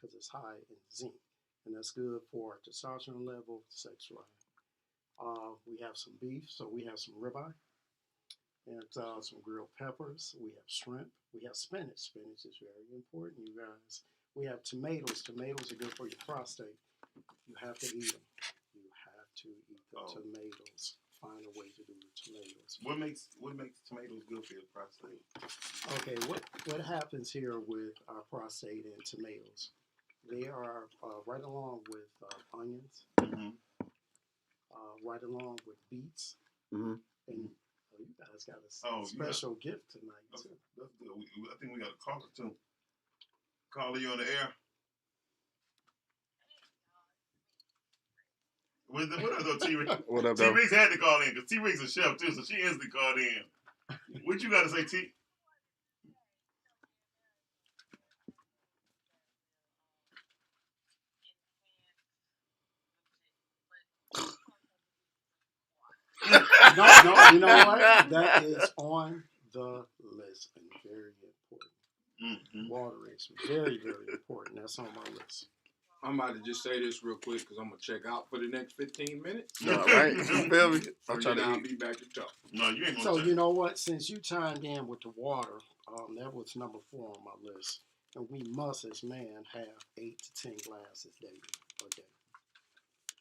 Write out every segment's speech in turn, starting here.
because it's high in zinc, and that's good for testosterone level, sex drive. We have some beef, so we have some ribeye and some grilled peppers. We have shrimp. We have spinach. Spinach is very important, you guys. We have tomatoes. Tomatoes are good for your prostate. You have to eat them. You have to eat the tomatoes. Find a way to do the tomatoes. What makes tomatoes good for your prostate? Okay, what happens here with our prostate and tomatoes? They are right along with onions, right along with beets, and you guys got a special gift tonight too. That's good. I think we got a caller too. Caller, you on the air? What up, though, T-Rex? What up, T-Rex had to call in because T-Rex is a chef too, so she instantly called in. What you got to say, T? No, you know what? That is on the list and very important. Mm-hmm. Water is very, very important. That's on my list. I'm about to just say this real quick because I'm going to check out for the next 15 minutes. All right. You feel me? I'm And trying then to I'll eat. be back to talk. No, you ain't gonna So check. you know what? Since you chimed in with the water, that was number 4 on my list, and we must, as man, have 8 to 10 glasses daily a day.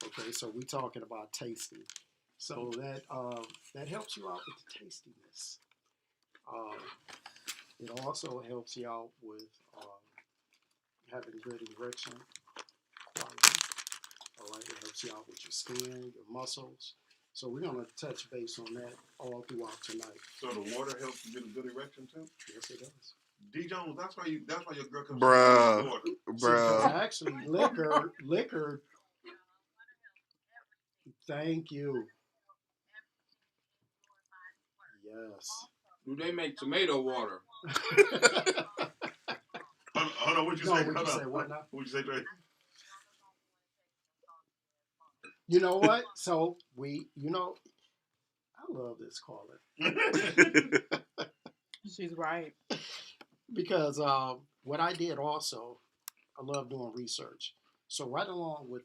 Okay, so we're talking about tasting. So that helps you out with the tastiness. It also helps you out with having good erection quality. All right, it helps you out with your skin, your muscles. So we're gonna touch base on that all throughout tonight. So the water helps you get a good erection too. Yes, it does. D Jones, that's why your girl comes Bruh. to water. Bruh. Actually, liquor. Thank you. Yes. Do they make tomato water? Hold on, what'd you No, say? what'd you Hold on. say? What now? What'd you say, Trey? You know what? So I love this caller She's right. because what I did also, I love doing research. So right along with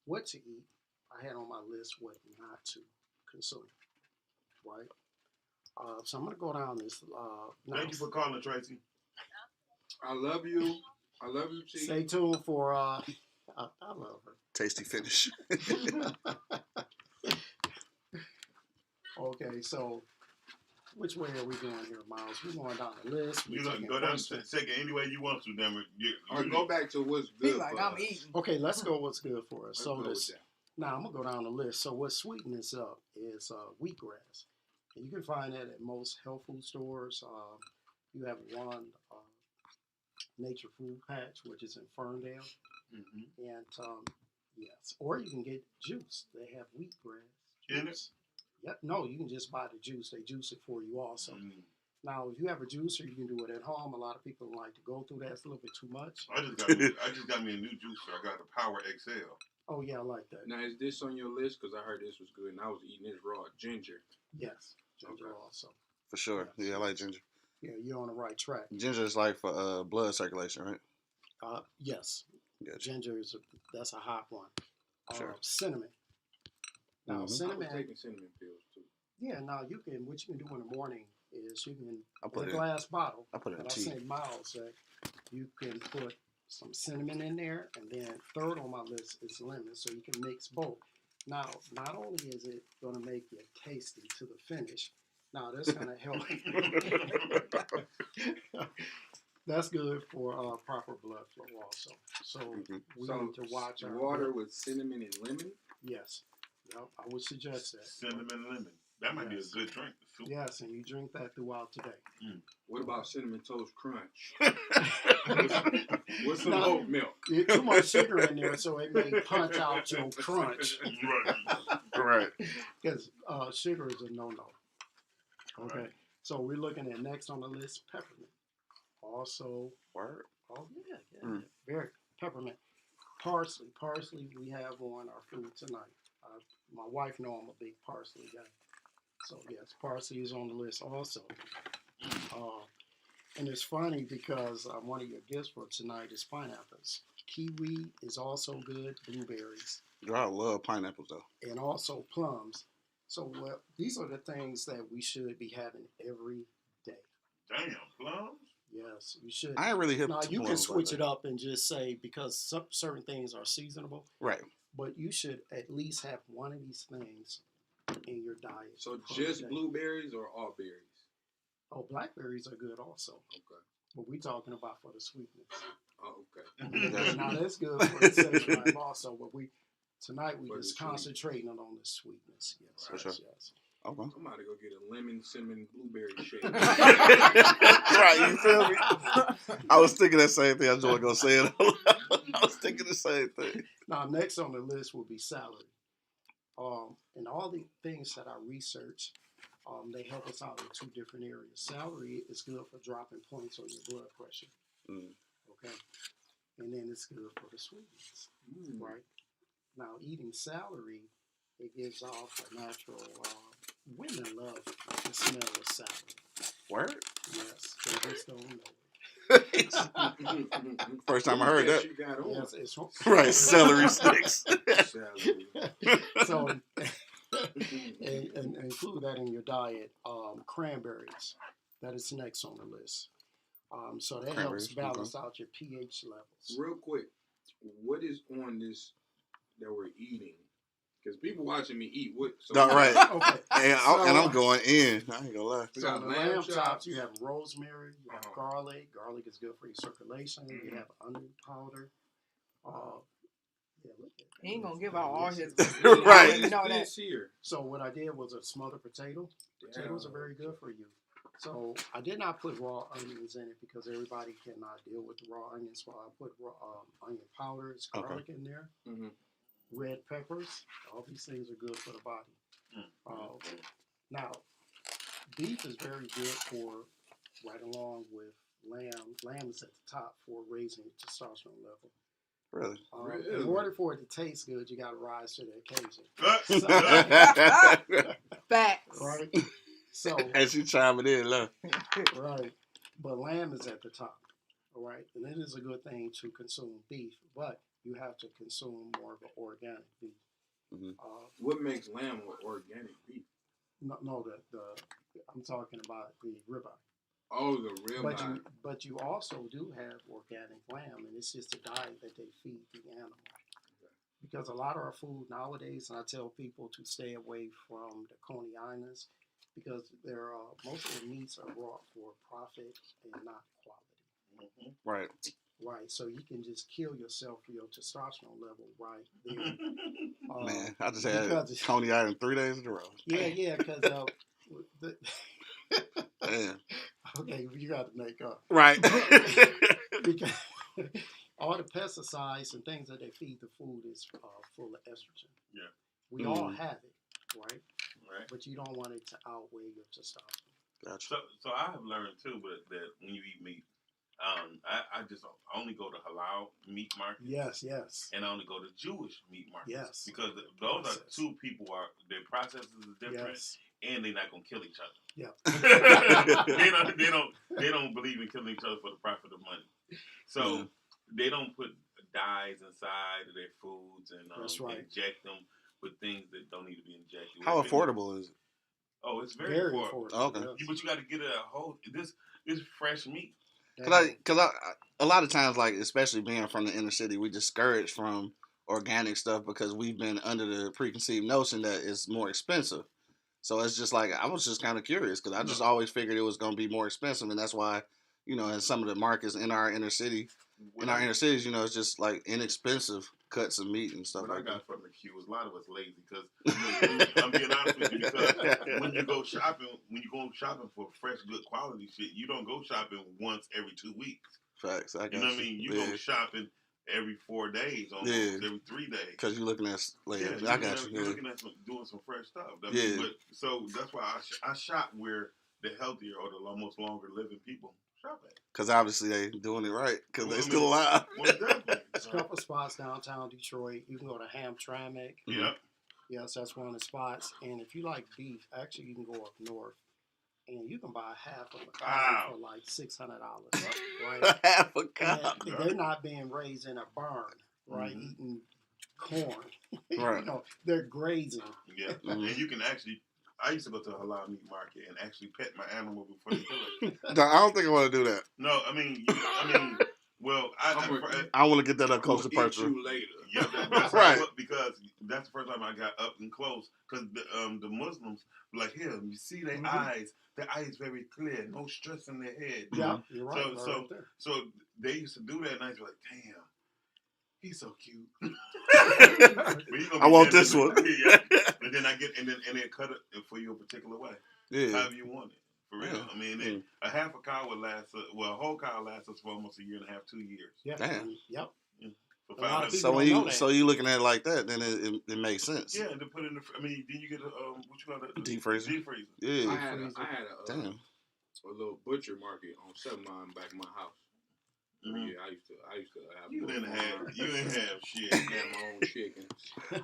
what to eat, I had on my list what not to consume. Right. So I'm gonna go down this. Thank you for calling, Tracy. I love you. I love you, T. Stay tuned for. I love her. Tasty finish. Okay, so which way are we going here, Miles? We're going down the list. You gonna go down to take it any way you want to, damn it. Or go back to what's He's good like, for I'm us. eating. Okay, let's go. What's good for us? Let's So go this. with that. Now I'm gonna go down the list. So what sweeten this up is wheatgrass, and you can find that at most health food stores. You have one Nature Food Patch, which is in Ferndale, and yes, or you can get juice. They have wheatgrass In it? juice. Yep. No, you can just buy the juice. They juice it for you also. Now, if you have a juicer, you can do it at home. A lot of people like to go through that. It's a little bit too much. I just got me a new juicer. I got the Power XL. Oh yeah, I like that. Now, is this on your list? Because I heard this was good, and I was eating this raw. Ginger. Yes, ginger Okay. also. For sure. Yeah, I like ginger. Yeah, you're on the right track. Ginger is like for blood circulation, right? Yes, Gotcha. ginger that's a hot one. Sure. Cinnamon. Now, Mhm. I was cinnamon. taking cinnamon pills, too. Yeah, now what you can do in the morning is you can I in put a it. glass bottle. I put it in And I tea. say Miles that you can put some cinnamon in there, and then third on my list is lemon, so you can mix both. Now, not only is it going to make you tasty to the finish, now that's going to help. That's good for proper blood flow also. So we So, need to watch our water blood. with cinnamon and lemon? Yes. Yep, I would suggest that. Cinnamon lemon. That might Yes. be a good drink. Soup. Yes, and you drink that throughout today. What about cinnamon toast crunch? What's some Now, oat milk? There's too much sugar in there, so it may punch out your crunch. Right. Right. Because sugar is a no-no. Okay, Right. so we're looking at next on the list, peppermint. Also, Word. oh yeah, Mm. very peppermint. Parsley we have on our food tonight. My wife know I'm a big parsley guy. So yes, parsley is on the list also. And it's funny because one of your gifts for tonight is pineapples. kiwi is also good. Blueberries. I love pineapples though. And also plums. So these are the things that we should be having every day. Damn, plums. Yes, you should. I ain't really hip Now to you can plums switch like it up and just say because certain things are seasonable, Right. but you should at least have one of these things in your diet. So per just day. blueberries or all berries? Oh, blackberries are good also, Okay. but we're talking about for the sweetness. Oh, okay. Now that's good for the sex drive also, but tonight we For the just sweetness. concentrating on the sweetness. Yes, For yes, sure. yes. Okay. I'm about to go get a lemon cinnamon blueberry shake. Right, you feel me? I was thinking that same thing. I just wasn't gonna say it. I was thinking the same thing. Now, next on the list will be celery. And all the things that I researched, they help us out in two different areas. Celery is good for dropping points on your blood pressure. Okay. And then it's good for the sweetness. Right. Now, eating celery, it gives off a natural. Women love the smell of celery. Word? Yes, they just don't know it. First time I heard that. You got on. Yes, it's Right, celery sticks. Celery. So, and include that in your diet. Cranberries, that is next on the list. So that helps balance out your pH levels. Real quick, what is on this that we're eating? Because people watching me eat. What? So No, right. Okay. And I'm going in. I ain't gonna lie. We So got the lamb lamb chops. chops, you have rosemary, you have Uh-huh. garlic. Garlic is good for your circulation. You have onion powder. Yeah, look at that. He ain't gonna give out all his. Right. You know that. This here. So what I did was a smothered potato. Potatoes are very good for you. So I did not put raw onions in it because everybody cannot deal with the raw onions. So I put raw, onion powder, it's garlic in there, red peppers. All these things are good for the body. Now, beef is very good for right along with lamb. Lamb is at the top for raising your testosterone level. Really? In order for it to taste good, you got to rise to the occasion. Facts. Right? So, And she chiming in, look. right. But lamb is at the top. All right. And it is a good thing to consume beef, but you have to consume more of an organic beef. Mm-hmm. What makes lamb organic beef? No, I'm talking about the ribeye. Oh, the ribeye. But you also do have organic lamb, and it's just the diet that they feed the animal. Because a lot of our food nowadays, and I tell people to stay away from the Coney Islands, because most of the meats are brought for profit and not quality. Right. Right, so you can just kill yourself for your testosterone level right there. Man, I just had because- Coney Island 3 days in a row. Yeah, because Damn. okay, you got to make up. Right. Because all the pesticides and things that they feed the food is full of estrogen. Yeah. We all have it, right? Right. But you don't want it to outweigh your testosterone. Gotcha. So I have learned too, but that when you eat meat, I just only go to halal meat markets. Yes. And I only go to Jewish meat markets. Yes. Because those are two people their processes is different, Yes. and they're not gonna kill each other. Yeah. they don't believe in killing each other for the profit of money. So they don't put dyes inside of their foods and That's right. inject them with things that don't need to be injected. How affordable is it? Oh, it's very affordable. Okay. Yes. But you got to get a whole. This is fresh meat. Cause a lot of times, like especially being from the inner city, we discourage from organic stuff because we've been under the preconceived notion that it's more expensive. So it's just like I was just kind of curious because I just always figured it was going to be more expensive, and that's why in some of the markets in our inner cities, it's just like inexpensive cuts of meat and stuff What like I that. got from the queue was a lot of us lazy because I'm being honest with you because when you go shopping for fresh, good quality shit, you don't go shopping once every 2 weeks. Facts. I got You know what I mean? You go shopping every 4 days, almost every 3 days. Because you're looking at I got you. You're looking at doing some fresh stuff. So that's why I shop where the healthier or the most longer living people shop at. Because obviously they doing it right because they still alive. There's a couple spots downtown Detroit. You can go to Hamtramck. Yep. Yes, that's one of the spots. And if you like beef, actually you can go up north and you can buy half of a cow Wow. for like $600, right? Half a cow. And they're not being raised in a barn, right? Mhm. Eating corn. Right. You know, they're grazing. Yeah, Mhm. and you can actually. I used to go to a halal meat market and actually pet my animal before they kill it. No, I don't think I want to do that. No, I mean, well, I want to get that up close to Eat personal. you later. yeah, that's Right. right. Because that's the first time I got up and close. Because the Muslims like, here, you see their eyes. Their eyes very clear, no stress in their head. Yeah, you're right. So, right there. so they used to do that, and I was like, damn, he's so cute. I want this one. Yeah. And then and then cut it for you a particular way, Yeah. however you want it. For real. Yeah. I mean, a half a cow would last. A whole cow lasts us for almost a year and a half, 2 years. Yeah. Damn. Yep. For A lot of 500. people So when don't know you that. you looking at it like that, then it makes sense. Yeah, and to put it in the. I mean, then you get a what you call it? Deep freezer. Deep freezer. Yeah. I had Damn. a little butcher market on 7 Mile back in my house. Mhm. Yeah, I used to have. You didn't have shit. I had my own chickens.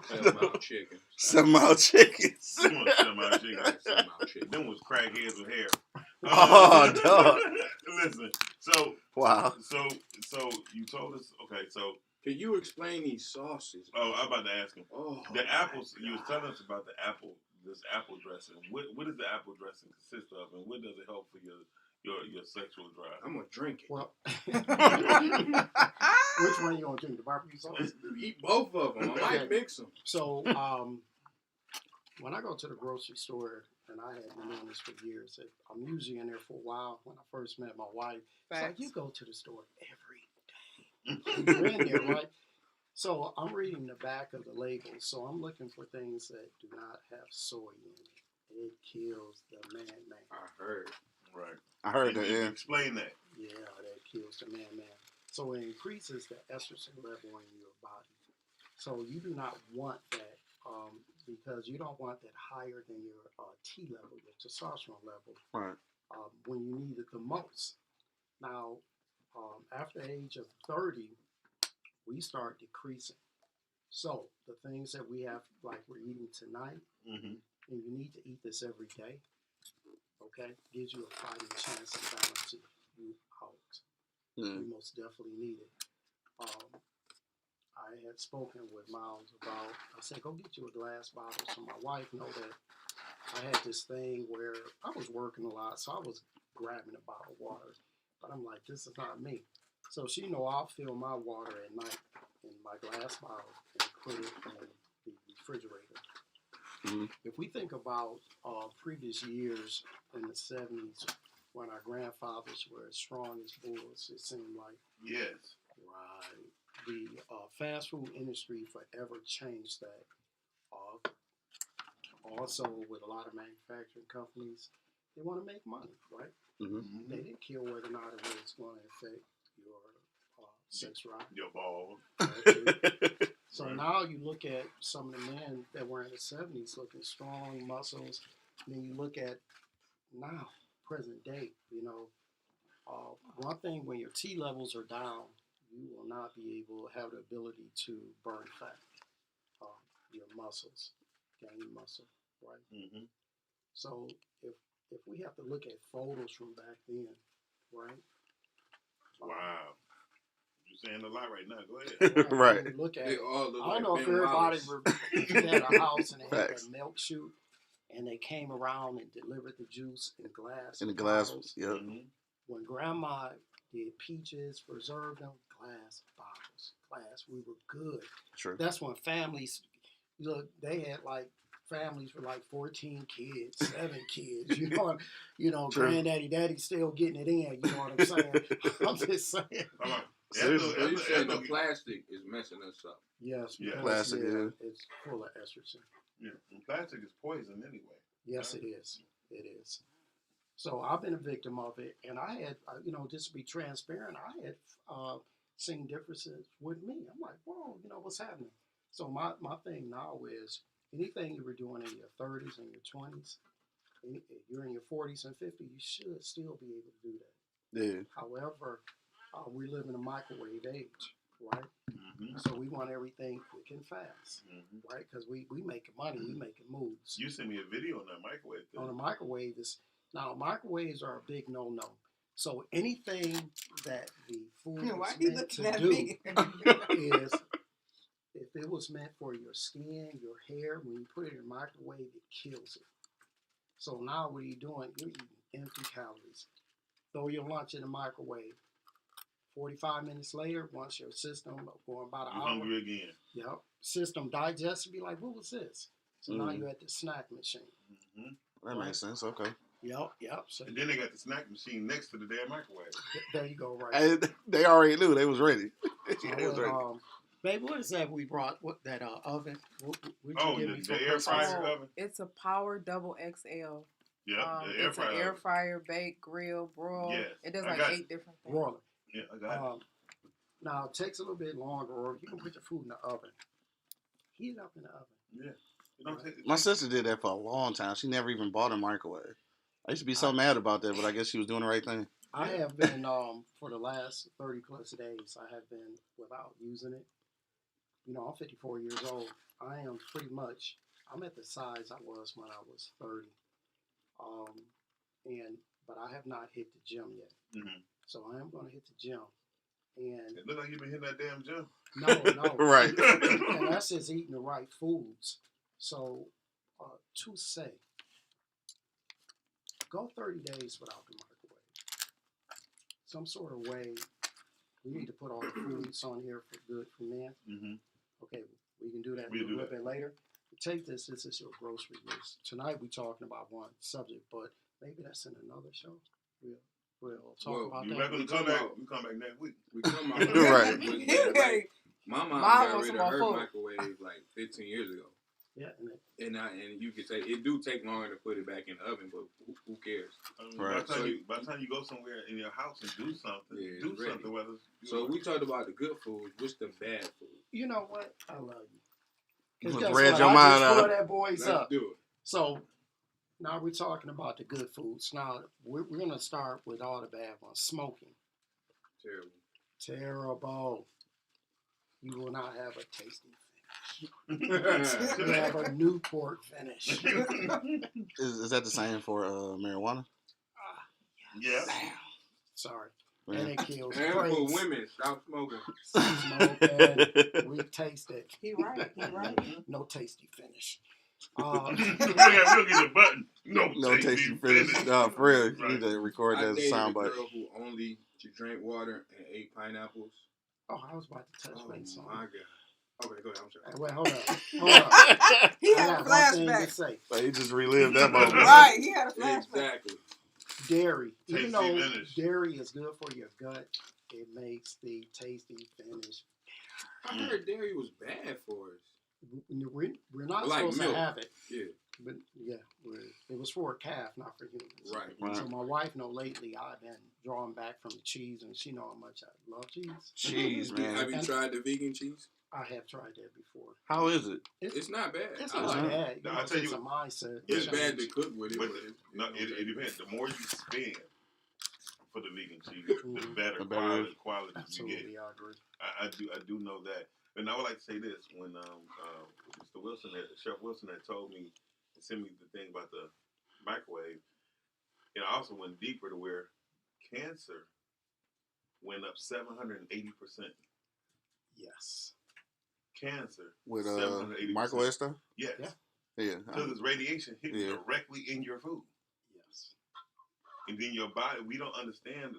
7 Mile chickens. 7 Mile chickens. You want some out of chicken. 7 Mile chickens. Them was crackheads with hair. Oh, dog. Listen, so Wow. so you told us. Okay, so Can you explain these sauces? I'm about to ask him. Oh, The apples. my You was God. telling us about the apple. This apple dressing. What does the apple dressing consist of, and what does it help for your sexual drive? I'm gonna drink it. Well, which one you gonna drink? The barbecue sauce? Eat both of them. I might mix them. So, when I go to the grocery store, and I have been doing this for years, I'm usually in there for a while. When I first met my wife, it's like, you go to the store every day. You're in there, right? So I'm reading the back of the labels. So I'm looking for things that do not have soy in it. It kills the man. I heard. Right. I heard that. You Yeah. explain that. Yeah, that kills the man. So it increases the estrogen level in your body. So you do not want that because you don't want that higher than your T level, your testosterone level, Right. when you need it the most. Now, after the age of 30, we start decreasing. So the things that we have, like we're eating tonight, Mm-hmm. and you need to eat this every day, okay, gives you a fighting chance of balancing you out. Yeah. We most definitely need it. I had spoken with Miles about, I said, go get you a glass bottle. So my wife know that I had this thing where I was working a lot, so I was grabbing a bottle of water. But I'm like, this is not me. So she know I'll fill my water at night in my glass bottle and put it in the refrigerator. Mm-hmm. If we think about previous years in the 70s, when our grandfathers were as strong as bulls, it seemed like. Yes. Right. The fast food industry forever changed that. Also, with a lot of manufacturing companies, they want to make money, right? Mm-hmm. They didn't care whether or not it was going to affect your sex drive. Your balls. So Right. now you look at some of the men that were in the 70s looking strong, muscles. And then you look at now, present day, one thing, when your T levels are down, you will not be able to have the ability to burn fat, your muscles, gain muscle, right? Mm-hmm. So if we have to look at photos from back then, right? Wow. You're saying a lot right now. Go ahead. Right. When you look at They it, all look I don't like know if Ben everybody Wallace. had a house and they had Facts. a milk chute, and they came around and delivered the juice in glass. In the glass. bottles. Yep. Mm-hmm. When Grandma did peaches, preserved them, glass bottles, glass. We were good. Sure. That's when families, look, they had like families with like 14 kids, 7 kids. Sure. Granddaddy, daddy still getting it in. You know what I'm saying? I'm just saying. Seriously. So you said the plastic is messing us up. Yes, Yeah. because, Plastic, yeah. it's full of estrogen. Yeah. And plastic is poison anyway. Yes, it is. It is. So I've been a victim of it, and I had, just to be transparent, I had seen differences with me. I'm like, whoa, what's happening? So my thing now is anything you were doing in your 30s and your 20s, if you're in your 40s and 50s, you should still be able to do that. Yeah. However, we live in a microwave age, right? Mm-hmm. So we want everything quick and fast, Mm-hmm. right? Because we making money, we making moves. You sent me a video on that microwave thing. On a microwave, is Now, microwaves are a big no-no. So anything that the food Why is you meant looking to at do me? is, if it was meant for your skin, your hair, when you put it in a microwave, it kills it. So now what are you doing? You're eating empty calories. Throw your lunch in the microwave. 45 minutes later, once your system, going about an You hour, hungry again? yep, system digests, be like, what was this? So now Mhm. you're at the snack machine. Mm-hmm. That makes sense. Okay. Yep. So And then they got the snack machine next to the damn microwave. there you go, right. And they already knew they was ready. So I They was went, ready. babe, what is that we brought? What that oven? What'd you Oh, give me for the air Christmas? fryer Oh, oven. it's a Power Double XL. Yeah, the air It's an fryer. air oven. fryer, bake, grill, broil. Yes, It does I like got 8 different things. Broiler. Yeah, I got it. Now it takes a little bit longer, or you can put your food in the oven. Heat it up in the oven. Yeah. It don't take, My sister did that for a long time. She never even bought a microwave. I used to be so mad about that, but I guess she was doing the right thing. I have been for the last 30 plus days. I have been without using it. You know, I'm 54 years old. I am pretty much. I'm at the size I was when I was 30. But I have not hit the gym yet. Mhm. So I am going to hit the gym. And It look like you've been hitting that damn gym. no. Right. And that's just eating the right foods. So to say, go 30 days without the microwave. Some sort of way. We need to put all the foods on here for good for men. Mm-hmm. Okay, we can do that We'll a do little that. bit later. Take this. This is your grocery list. Tonight we're talking about one subject, but maybe that's in another show. We'll talk about You that. ready to come back? We come back next week. We come out. Right. Like, my mom Mom got wants rid some of her more food. microwave like 15 years ago. Yeah, And you could say it do take longer to put it back in the oven, but who cares? I mean, Right. by the time you go somewhere in your house and do something, Yeah, do it's ready. something. Whether So we talked about the good food. What's the bad food? you know what? I love you. You Because just guess read what? your I mind just pulled out. that boys Let's up. do it. So now we're talking about the good foods. Now we're going to start with all the bad ones. Smoking. Terrible. You will not have a tasty finish. You have a Newport finish. Is that the same for marijuana? Yeah. Damn. Sorry. Yeah. And it kills And for grapes. women, stop smoking. Smoking. We taste it. He right. No tasty finish. We'll get the button. No tasty finish. No, for real. You need to record I that as a dated a soundbite. girl who only drank water and ate pineapples. Oh, I was about to touch Oh base my on it. god. Okay, go ahead. I'm sorry. Hey, wait, hold up. He I had a got one thing to flashback. say. Like, he just relived that moment. Right, he had a flashback. Exactly. Dairy. Tasty Even though finish. dairy is good for your gut, it makes the tasty finish. I heard dairy was bad for us. We're not Like supposed milk. to have it. Yeah. But yeah, it was for a calf, not for humans. Right. So my wife know lately I've been drawing back from the cheese, and she know how much I love cheese. Cheese, man. Have you tried the vegan cheese? I have tried that before. How is it? It's not bad. It's I not like it. bad. You know, I'll tell it's you- a mindset. It's change. bad to cook with it. But But it depends. The more you spend for the vegan cheese, the Mhm. better The better it quality you get. Absolutely, I agree. I do know that. And I would like to say this: when Mr. Wilson, Chef Wilson, had told me and sent me the thing about the microwave, it also went deeper to where cancer went up 780%. Yes. Cancer With 780%. microwave stuff? Yes, Yeah. Yeah. because it's radiation hitting Yeah. directly in your food. Yes. And then your body, we don't understand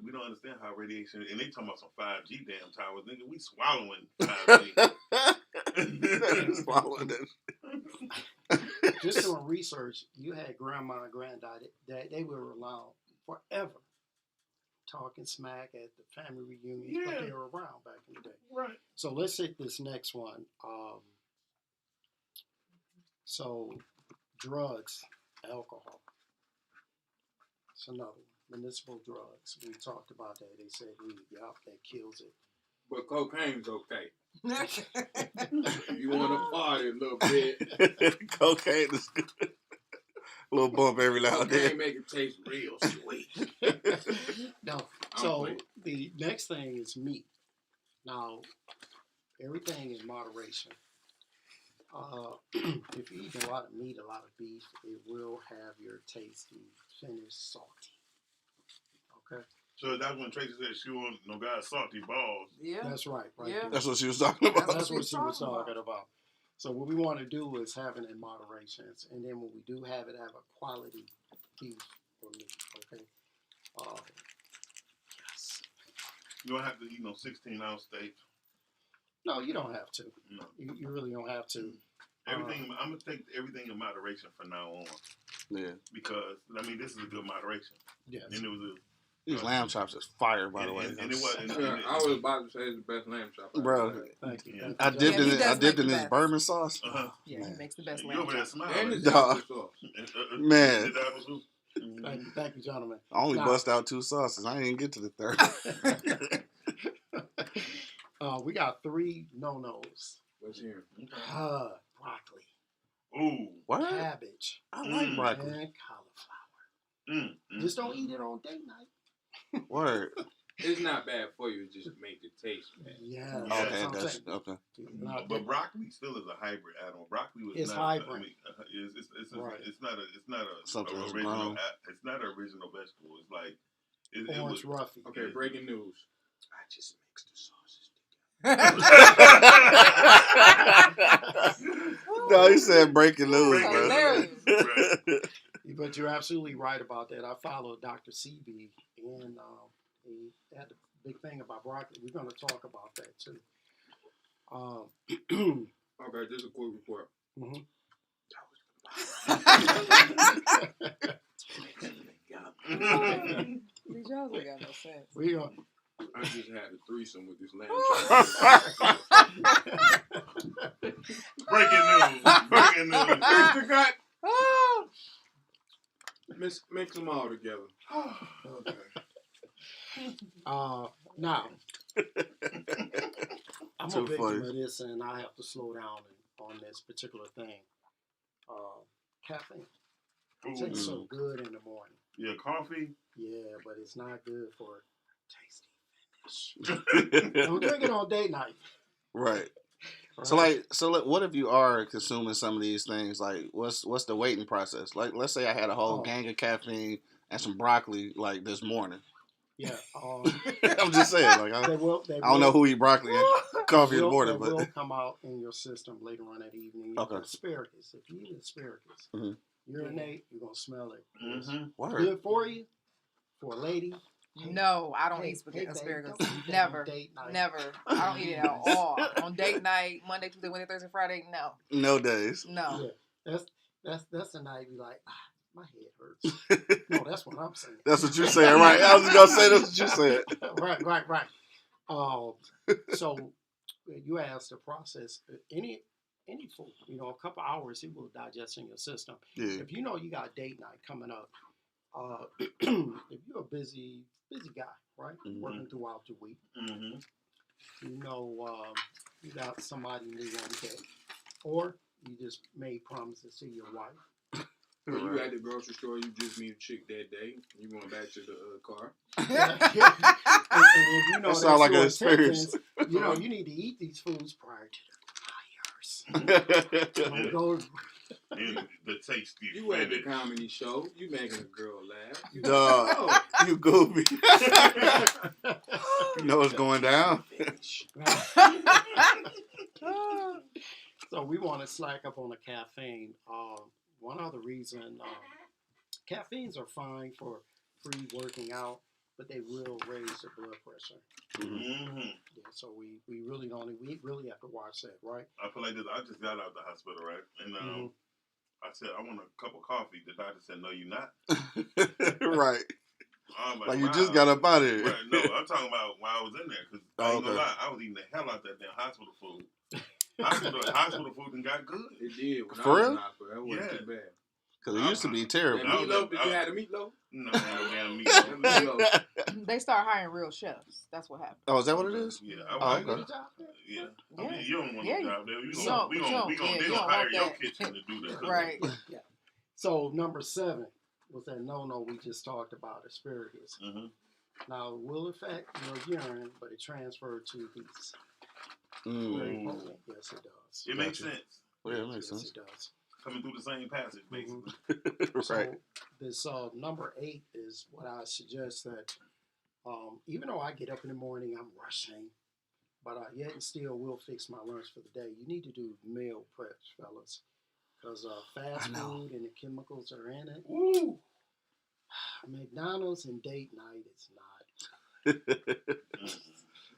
how radiation, and they talking about some 5G damn towers, nigga, we swallowing 5G. Swallowing it. Just doing research, you had grandma and granddad that they were around forever, talking smack at the family reunions, but they were around back in the day. Right. So let's hit this next one. So drugs, alcohol. It's another one. Municipal drugs. We talked about that. They said weed, that kills it. But cocaine's okay. If you want to party a little bit, Cocaine is good. A little bump every now and cocaine then. make it taste real sweet. No. I'm So playing. the next thing is meat. Now, everything in moderation. If you eat a lot of meat, a lot of beef, it will have your tasty finish salty. Okay, So that's when Tracy said she want no guy salty balls. Yeah. that's right. Right. Yeah. there. That's what she was talking about. That's what she was talking about. So what we want to do is have it in moderation, and then when we do have it, have a quality beef or meat. Okay. Yes. You don't have to eat no 16-ounce steak. No, you don't have to. No. You really don't have to. Everything. I'm gonna take everything in moderation from now on. Yeah. Because I mean, this is a good moderation. Yes. And it was These lamb chops is fire, by the way. And it was. I was about to say it's the best lamb chop. Bro, Thank you. Yeah. I dipped Yeah, in he it. I does dipped make in the this best. bourbon sauce. Yeah, he makes the best You lamb over there chops. smiling. And the Dog. sauce. Man. Thank you, gentlemen. I only Nah. bust out 2 sauces. I didn't get to the third. We got 3 no-nos. Let's hear it. Broccoli, Ooh. What? cabbage, I like broccoli. and cauliflower. Just don't eat it on date night. Word. It's not bad for you. It just make the taste bad. Yeah. Yeah. Okay, that's okay. But broccoli still is a hybrid animal. Broccoli was It's not. hybrid. I mean, Right. it's not a Something that's original. grown. It's not an original vegetable. It's like it Orange was. roughy. Okay, breaking news. I just mixed the sauces No, he said breaking news, That's bro. hilarious. Right. But you're absolutely right about that. I followed Dr. CB, and he had a big thing about broccoli. We're going to talk about that too. Okay, just a quick report. Mhm. These y'all ain't got no sense. We gonna, I just had a threesome with this lamb chop. Breaking news. Breaking news. Fix the gut. Oh. Mix them all together. okay. Now, I'm Too a victim funny. of this, and I have to slow down on this particular thing. Caffeine. It tastes so good in the morning. Yeah, coffee. Yeah, but it's not good for tasty finish. Don't drink it on date night. Right. Right? So what if you are consuming some of these things? Like, what's the waiting process? Like, let's say I had a whole gang of caffeine and some broccoli like this morning. Yeah. I'm just saying, like, I don't know who eat broccoli and coffee in the morning, they will but come out in your system later on that evening. Okay. Asparagus. If you eat asparagus, Mhm. urinate, you're gonna smell it. Mm-hmm. word. Good for you, for a lady. No, I don't Hey, eat hey, asparagus. babe, don't eat that Never. on date night. Never. I don't eat it at all. On date night, Monday, Tuesday, Wednesday, Thursday, Friday, no. No days. No. Yeah, that's the night you like. My head hurts. No, that's what I'm saying. That's what you're saying, right? I was just gonna say that's what you said. Right. So you asked the process. Any food, a couple hours, it will digest in your system. Yeah. If you know you got a date night coming up, if you're a busy guy, right, Mhm. working throughout the week, Mm-hmm. you got somebody new on deck, or you just made promises to your wife. Or you at the grocery store, you just meet a chick that day, you going back to the car. And if you know That sounds like your an experience. intentions, you need to eat these foods prior to the fires. Don't go. The tasty. You at the comedy show, you making a girl laugh. You Dog, know. you goofy. You know what's going down. So we want to slack up on the caffeine. One other reason, caffeines are fine for pre-working out, but they will raise the blood pressure. Mm-hmm. Yeah, so we really have to watch that, right? I feel like this. I just got out of the hospital, right? And Mhm. I said, I want a cup of coffee. The doctor said, no, you're not. Right. I'm Like you just got up out of here. Right, no, I'm talking about while I was in there. Because I ain't gonna Okay. lie, I was eating the hell out that damn hospital food. Hospital food and got good. It did. When For I was real? in hospital, that wasn't too bad. Because it used to be That terrible. meatloaf, did you have the meatloaf? No, damn meat. That meatloaf. They start hiring real chefs. That's what happened. Oh, is that what it is? Yeah, Oh, I okay. Yeah. I Yeah. mean, you don't want Yeah. to job there. You We don't- gonna you don't hire want your that. kitchen to do the cooking. Right. Yeah. So number 7 was that no we just talked about, asparagus. Mm-hmm. Now it will affect your urine, but it transferred to these. Very Mm. potent. Yes, it does. It makes Gotcha. sense. Oh, yeah, that makes Yes, sense. it does. Coming through the same passage, Mhm. basically. So this number 8 is what I suggest that even though I get up in the morning, I'm rushing, but yet and still will fix my lunch for the day. You need to do meal preps, fellas, because fast food and the chemicals are in it. Woo! McDonald's and date night is not.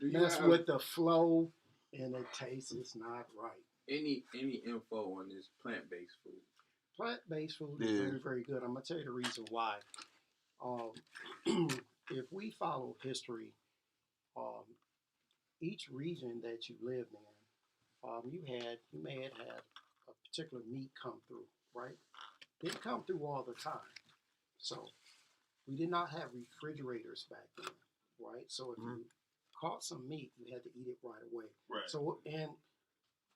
Do you Mess have with the flow and the taste is not right. any info on this plant-based food? Plant-based food is Yeah. very, very good. I'm gonna tell you the reason why. Um, if we follow history, um, each region that you lived in, you may have had a particular meat come through, right? Didn't come through all the time, so we did not have refrigerators back then, right? So if you caught some meat, you had to eat it right away. Right. So and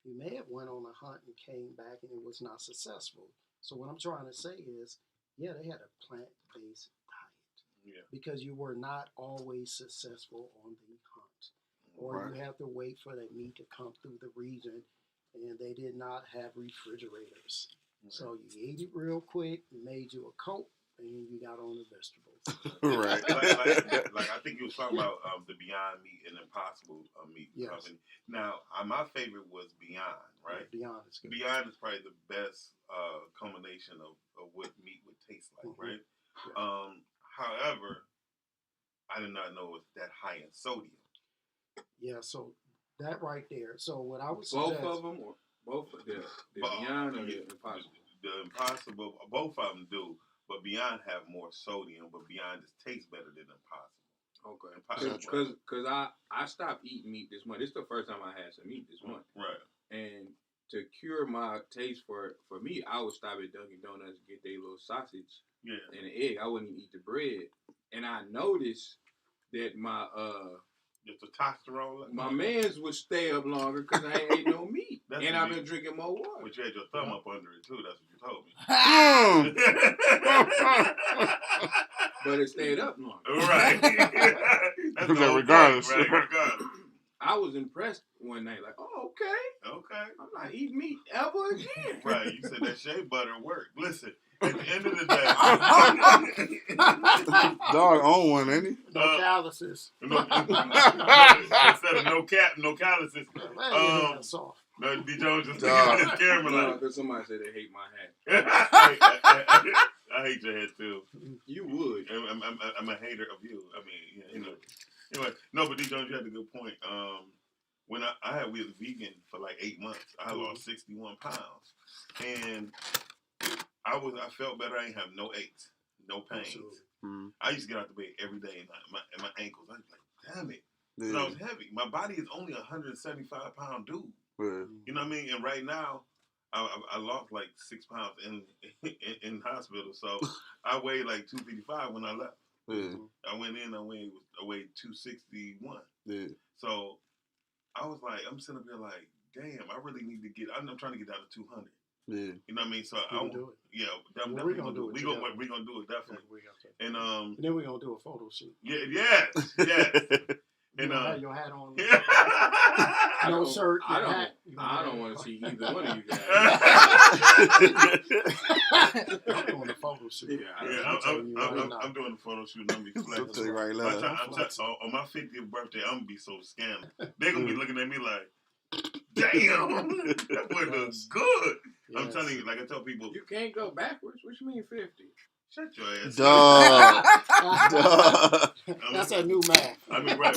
you may have went on a hunt and came back and it was not successful. So what I'm trying to say is, yeah, they had a plant-based diet. Yeah. Because you were not always successful on the hunt. Or Right. you have to wait for that meat to come through the region, and they did not have refrigerators. Right. So you ate it real quick, you made you a coat, and you got on the vegetables. Right. like I think you was talking about the Beyond Meat and Impossible Meat Yes. company. Now, my favorite was Beyond, right? Yeah, Beyond is good. Beyond is probably the best combination of what meat would taste like, Mhm. right? Yeah. However, I did not know it was that high in sodium. Yeah, so that right there. So what I would Both suggest, of them, or both of the Beyond or the Impossible? The Impossible, both of them do, but Beyond have more sodium, but Beyond just tastes better than Impossible. Okay. Impossible. Because I stopped eating meat this month. This is the first time I had some meat this month. Right. And to cure my taste for meat, I would stop at Dunkin' Donuts and get their little sausage Yeah. and an egg. I wouldn't even eat the bread. And I noticed that my Your testosterone. my mans would stay up longer because I ain't ate no meat. That's And what I've you- been drinking more water. But you had your thumb up under it too. That's what you told me. But it stayed up longer. Right. That's the whole Regardless. point, right? Regardless. I was impressed one night, like, oh, okay. Okay. I'm not eating meat ever again. Right. You said that shea butter worked. Listen, at the end of the day, Dog own one, ain't he? no calluses. instead of no calluses. Man, soft. No, D. Jones just Dog. looking at his camera No, like. because somebody said they hate my hat. I hate your head too. You would. I'm a hater of you. I mean, yeah, you know. Anyway, no, but D. Jones, you had a good point. When we was vegan for like 8 months, I lost 61 pounds, and I felt better. I didn't have no aches, no pains. Mm. I used to get out the bed every day, and my ankles. I was like, damn it, Yeah. and I was heavy. My body is only 175 pound dude. Yeah. You know what I mean? And right now, I lost like 6 pounds in hospital. So I weighed like 255 when I left. Yeah. I went in. I weighed 261. Yeah. So I was like, I'm sitting up there like, damn, I really need to get. I'm trying to get down to 200. Yeah. You know what I mean? So We can do it. Yeah, I'm Well, definitely gonna do it. We're gonna do it Yeah, definitely. we got to. And And then we're gonna do a photo shoot. yes. You And don't have your hat on. I No don't- shirt. I your don't. hat. I don't want to see either one of you guys. I'm doing a photo shoot. Yeah, I'm doing a photo shoot. And I'm be I'll flexing. tell you right I'm now. on my 50th birthday, I'm gonna be so scammed. They're gonna be looking at me like, damn, that boy looks good. I'm Yes. telling you, like I tell people, You can't go backwards. What you mean 50? shut your ass. Dog. Dog. That's a new math. I mean, right.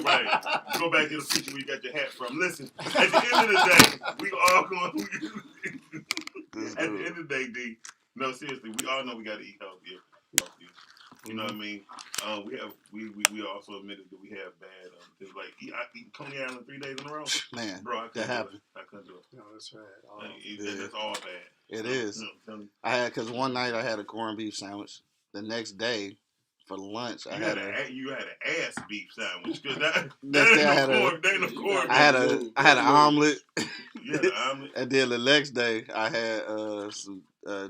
Go back to the picture where you got your hat from. Listen, at the end of the day, we all going. At the end of the day, D. No, seriously, we all know we got to eat healthier. You know what I mean? We also admitted that we have bad things like I eat Coney Island 3 days in a row. Man, Bro, I that couldn't do happened. it. I couldn't do it. No, that's right. That's all bad. It is. No, I had, because one night I had a corned beef sandwich. The next day, for lunch, I had you had an ass beef sandwich because that Next day I had ain't no corn. I had an omelet. Yeah, the omelet. And then the next day, I had some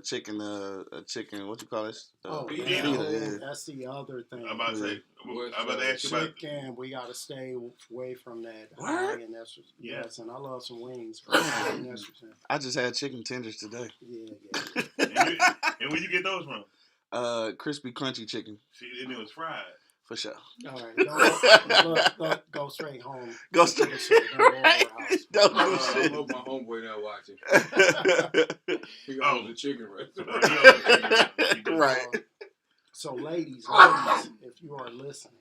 chicken. Chicken. What you call it? Yeah, Pita. Yeah. that's the other thing. I'm about to say. What's I'm about to ask you about. Chicken, we gotta stay away from that What? high and estrogen. Yeah. Yes, and I love some wings. But high in estrogen. I just had chicken tenders today. Yeah. And where you get those from? Crispy, crunchy chicken See, and it was fried. for sure. All right, go straight home. Go straight. Don't go over our house. Don't do I shit. hope my homeboy not watching. He Oh. owns the chicken restaurant. Right. So, ladies, if you are listening,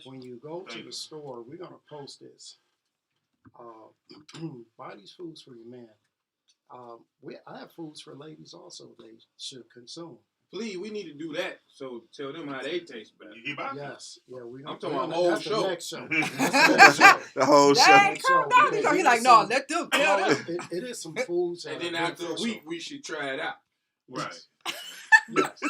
when you go to the store, we're gonna post this. Buy these foods for your man. I have foods for ladies also. They should consume. Please, we need to do that. So tell them how they taste better. You buy Yes, yeah, we. I'm talking about whole that's show. The next show. That's the next show. The whole show. Dang, So, calm down. He's like, no, let them tell No, them. it is some foods. And that then are after a beneficial. week, we should try it out. Right. Yes.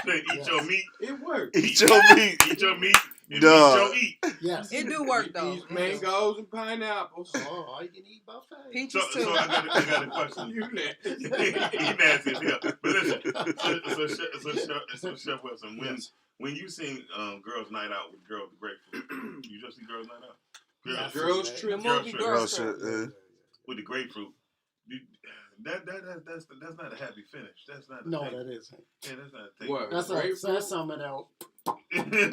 Eat your meat. It works. Eat your meat. Eat your meat. And Duh. eat your eat. Yes. It do work though. These mangoes and pineapples. Oh, all you can eat buffet. Peaches So too. I got a question. You nasty. He nasty as hell. But listen, so Chef Wilson, when you sing Girls Night Out with Girl with the Grapefruit, you just see Girls Night Out? Yes. Girls The trip. movie Girls Girls Trip. Trip. With the grapefruit. That's not a happy finish. That's not a No, take. that isn't. Yeah, that's not a take. What? That's grapefruit? something else. You mean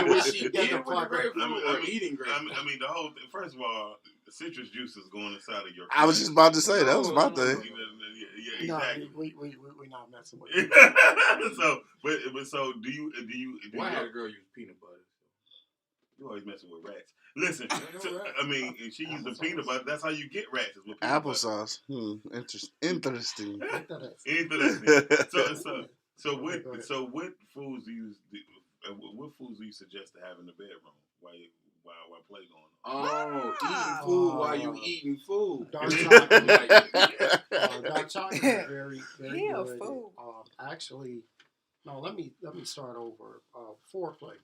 was she Get the eating with the fuck- grapefruit or eating I grapefruit? mean, the whole thing. First of all, the citrus juice is going inside of your. I was just about to say that was my No. thing. Yeah, No, exactly. we not messing with it. So do you Why had a girl use peanut butter? you always messing with rats? Listen, know rats. I mean, if she using peanut butter. That's how you get rats. Is with peanut butter. Applesauce. Interesting. Interesting. So what foods do you suggest to have in the bedroom while play going on? Eating food while you eating food. Dark chocolate. Dark chocolate is very, very Yeah, good. food. Actually, no. Let me start over. Foreplay.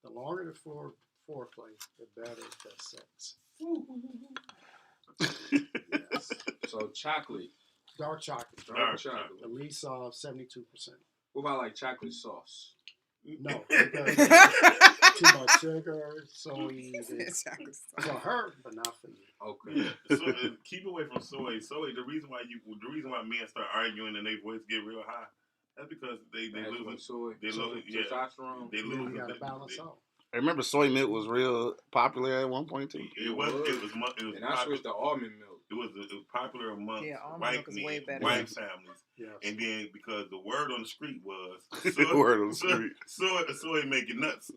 The longer the foreplay, the better the sex. Yes. So chocolate. Dark chocolate. Dark chocolate. At least 72%. What about like chocolate sauce? No, because too much sugar, soy. For her, but not for you. Okay. So keep away from soy. Soy. The reason why men start arguing and their voice get real high, that's because they losing soy. They lose testosterone. They You lose. got to balance out. I remember soy milk was real popular at one point too. It was And I switched to almond milk. It was popular among almond white milk is men, way better. white families. Yes. And then because the word on the street was The word on the street. soy making nuts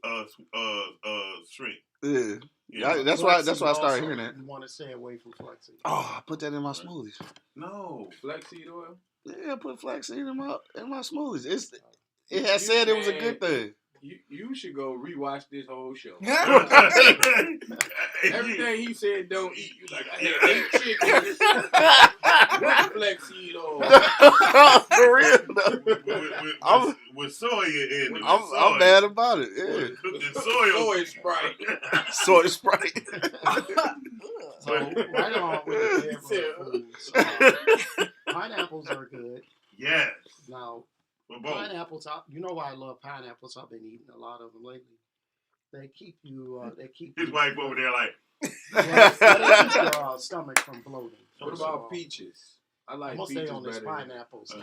shrink. Yeah. Yeah. That's why I Flaxseed started also, hearing that. You want to stay away from flaxseed. Oh, I put that in my smoothies. No. Flaxseed oil. Yeah, I put flaxseed in my smoothies. It had said it was a good thing. You should go rewatch this whole show. Everything. Everything he said don't eat. You like, I had 8 chickens with flaxseed oil. For real. With soy in it. I'm mad about it. Yeah. Cooking soy Sprite. Soy Sprite. So right on with the bedroom foods. Pineapples are good. Yes. Now, For both. pineapples. You know why I love pineapples? I've been eating a lot of them lately. They keep you. His wife over there like. They keep your stomach from bloating. What first of about all. peaches? I I'm like gonna peaches stay on this better. pineapples.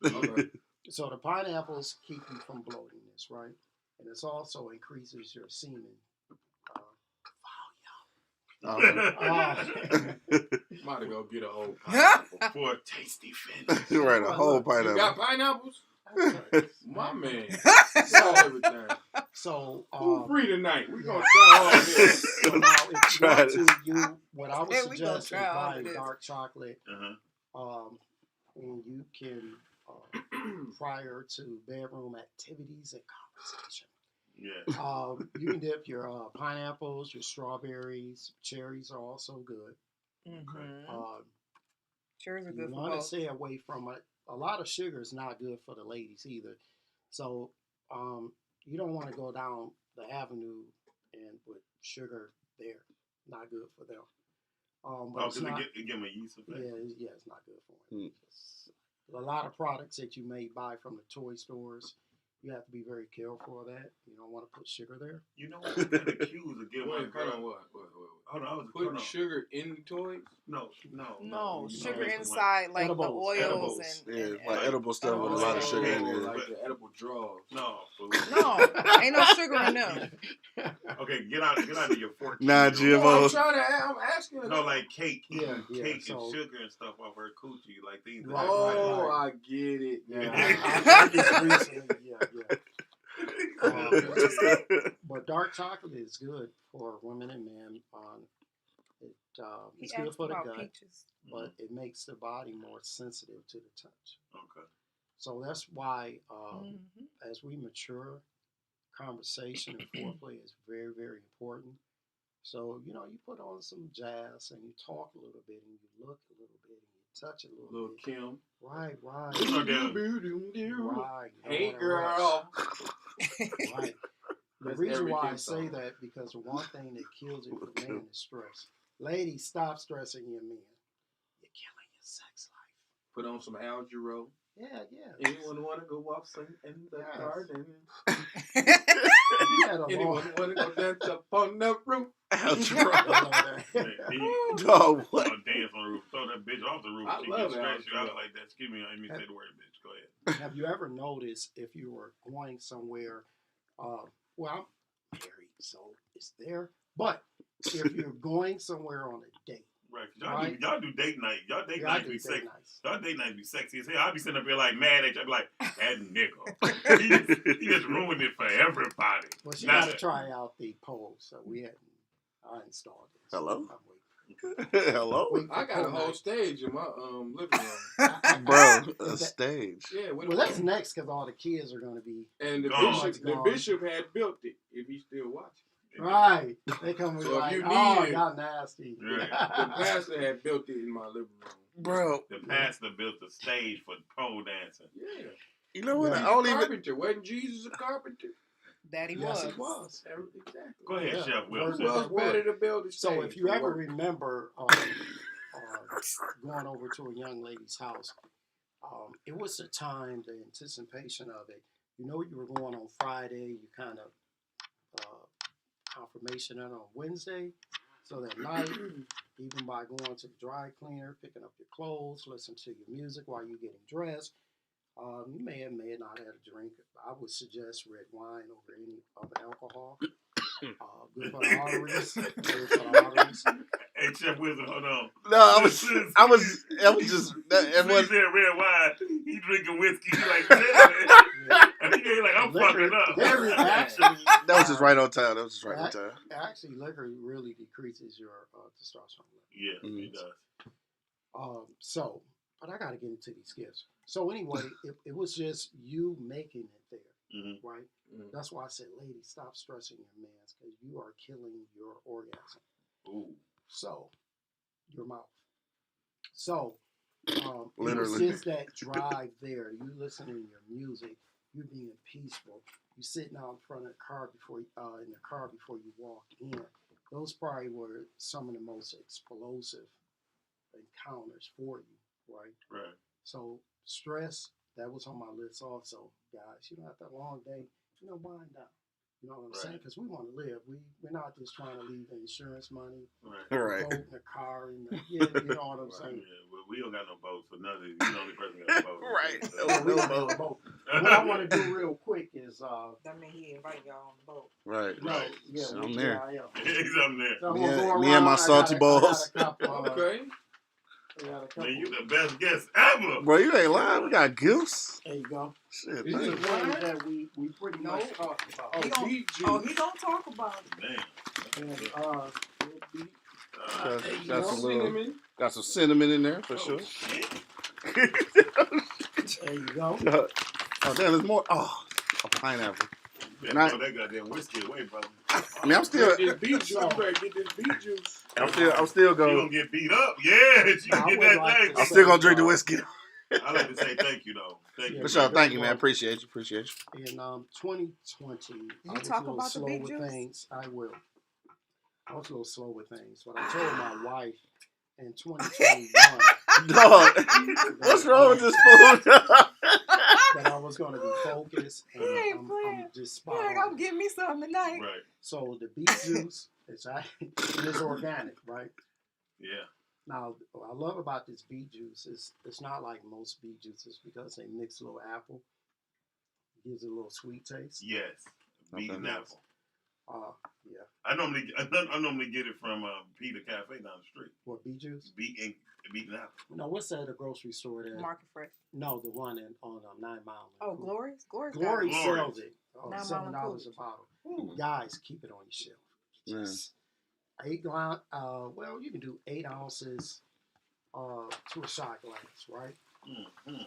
Okay. So the pineapples keep you from bloatingness, right? And it also increases your semen. Might go get a whole pineapple. For a tasty finish. You're right, a whole You pineapple. got pineapples? Okay. My man. Sell everything. So, Who free tonight? We gonna try all this. so now if you Try want to, what I would Yeah, we gonna suggest is try all buying this. dark chocolate. Uh-huh. And you can prior to bedroom activities and conversation. Yeah. You can dip your pineapples, your strawberries, cherries are also good. Cherries are You good for want to both. stay away from it. A lot of sugar is not good for the ladies either. So you don't want to go down the avenue and with sugar there. Not good for them. But it's because not. it give him a yeast Yeah, infection. it's not good for him. A lot of products that you may buy from the toy stores, you have to be very careful of that. You don't want to put sugar there. You know what? I've been accused of giving my Wait, girl. hold on, what? Hold on, I was Putting sugar in the toys? No. No, You sugar know, inside, like Edibles. the oils Edibles. and, Yeah, and like edible stuff with a lot of sugar in it. Like the edible draws. No, fool. no, ain't no sugar in them. Okay, get out of your 14. Nah, year GMO. old. I'm asking. No, like cake, Yeah, cake so- and sugar and stuff off her coochie, like things. Right, Oh, right. I get it. Yeah, Yeah. I just recently, yeah. But dark chocolate is good for women and men. He It's good asked for the about gut, peaches. but it makes the body more sensitive to the touch. Okay. So that's why, Mhm. as we mature, conversation and foreplay is very, very important. So, you put on some jazz and you talk a little bit and you look a little bit and you touch a little Little bit. Kim. Right. Right. Hey, girl. Right. The That's reason every why I kid's say song. that, because the one thing that kills it for men is stress. Ladies, stop stressing your men. You're killing your sex life. Put on some Algero. Yeah. Anyone want to go waltzing in the Yes. garden? You had a Anyone long- want to go dance up on the roof? Oh, what? Dance on the roof. Throw that bitch off the roof. I She love get stretched you out Algero. like that. Excuse me, I didn't mean to say the word bitch. Go ahead. Have you ever noticed if you were going somewhere? Well, I'm married, so it's there. But if you're going somewhere on a date, Right. Right. Y'all do date night. Y'all date yeah, I night do be date sexy. nights. Y'all date night be sexy as hell. I'll be sitting up here like mad at you. I'll be like, that nigga. he just ruined it for everybody. Well, she Nah. got to try out the pole, so I installed it. So Hello? I'm waiting. Hello? Waiting for I got a pole whole night. stage in my living room. Bro, a That- stage. Yeah, Well, that's next because all the kids are going to be and the Gone. bishop had built it. If he's still watching, right. They come and be So if like, you "Oh, need- y'all nasty." Right. the pastor had built it in my living room. Bro, The pastor built a stage for pole dancing. Yeah, you know what? Yeah. I he's don't a even. carpenter. Wasn't Jesus a carpenter? That he Yes, was. it was. Exactly. Go ahead, Yeah. Chef Who Wilson. Word. else better to build a stage? So if you for ever work? remember going over to a young lady's house, it was the time, the anticipation of it. You were going on Friday. You kind of confirmation in on Wednesday. So that night, even by going to the dry cleaner, picking up your clothes, listening to your music while you're getting dressed, you may or may not have a drink. I would suggest red wine over any other alcohol. Good for the arteries. Good for the arteries. Hey, Chef Wilson, hold on. No, I was just. It He was. said red wine. He drinking whiskey. He like, yeah. And he ain't like, I'm fucking up. Liquor actually, That was just right on time. Actually, liquor really decreases your testosterone level. Yeah, he does. But I got to get into these gifts. So anyway, it was just you making it there, Mm-hmm. right? Mhm. That's why I said, ladies, stop stressing your mans because you are killing your orgasm. Ooh. So, your mouth. So, it was Literally. just that drive there. You listening to your music, you being peaceful. You sitting out in front of the car before you walk in. Those probably were some of the most explosive encounters for you, right? Right. So stress, that was on my list also, guys. After a long day, wind down. You know what I'm saying? Right. Because we want to live. We're not just trying to leave insurance money, Right. Right. boat, and a car, and you know what I'm Right. saying? Yeah, well, we don't got no boat, so none of these, you the only person got a boat. Right. So, Yeah, we don't have a boat. What I want to do real quick is That mean he invited y'all on the boat. Right. no, Right. yeah, So I'm there. I am. He's up there. So I'm Me gonna and- go me and around. my salty balls. I got a couple, Okay. I got a couple. Man, you the best guest ever. Bro, you ain't lying. We got gifts. There you go. Shit. Is These man. are things that we pretty much Nope. talked about. Oh, He gon- beet juice. Oh, he gonna talk about it. Damn. And, Little beet. Got, there you got go. some little, Cinnamon. got some cinnamon in there for Oh, sure. shit. There you go. Oh, damn, there's more. Oh, a pineapple. Better And I- throw that goddamn whiskey away, brother. I mean, I'm still, Get this beet juice. You better get this beet juice. I'm still She going. gonna get beat up. Yeah, she I gonna get would that like thing. to I'm still gonna drink the whiskey. I like to say thank you, though. Thank you. For sure. Thank you, Well, man. Appreciate you. In 2020, I was talk a little about the slow beet with juice? things. I will. I was a little slow with things, but I told my wife in 2021 Dog, what's wrong with this food? that I was going to be focused, and ain't I'm playing. just Yeah, spot gonna on. give me some tonight. Right. So the beet juice is and it's organic, right? Yeah. Now, what I love about this beet juice is it's not like most beet juices because they mix a little apple, gives it a little sweet taste. Yes. Beaten Okay. apple. Yeah. I normally get it from Peter Cafe down the street. What, beet juice? Beaten apple. No, what's at a grocery store there? Market Fresh. No, the one on 9 Mile. Oh, Glorious? Glorious. Glory Glory. sells it. 9 Mile $7 and a Coolidge. bottle. Ooh. Guys, keep it on your shelf. Yeah. Just 8 ounce. Well, you can do 8 ounces to a shot glass, right? Mm-hmm.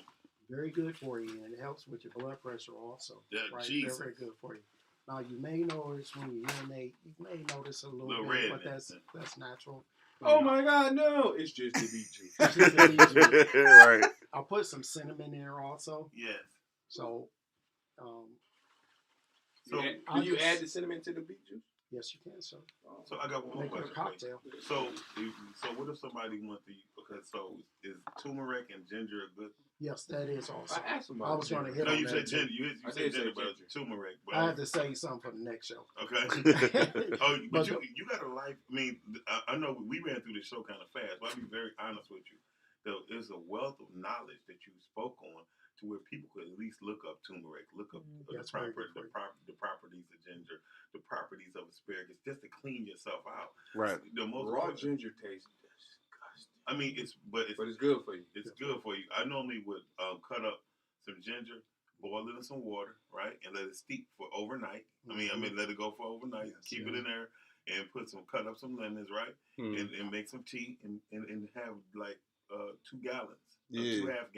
Very good for you, and it helps with your blood pressure also. Yeah, right? Jesus. Very, very good for you. Now, you may notice when you urinate, you may notice a little bit, but redness. that's natural. Oh my God, no! It's just the beet juice. It's just the beet juice. Right. I'll put some cinnamon in there also. Yes. So, So Do you add the cinnamon to the beet juice? yes, you can. So, So I got one more make it a question. cocktail. So what if somebody wants to? Okay, so is turmeric and ginger a good? Yes, that is also. I asked him I about was going to ginger. hit No, on you that said too. ginger. You I said did say ginger, but ginger. turmeric. But I had to say something for the next show. okay. But you got a life. I mean, I know we ran through the show kind of fast, but I'll be very honest with you. There's a wealth of knowledge that you spoke on to where people could at least look up turmeric, look up That's very good for you. the properties of ginger, the properties of asparagus, just to clean yourself out. Right. The most Raw ginger tastes disgusting. I mean, it's good for you. It's good for you. I normally would cut up some ginger, boil it in some water, right, and let it steep for overnight. I mean, let it go for overnight. Yes, keep it in there, and cut up some lemons, right, and make some tea, and have like 2 gallons, Yeah. 2 half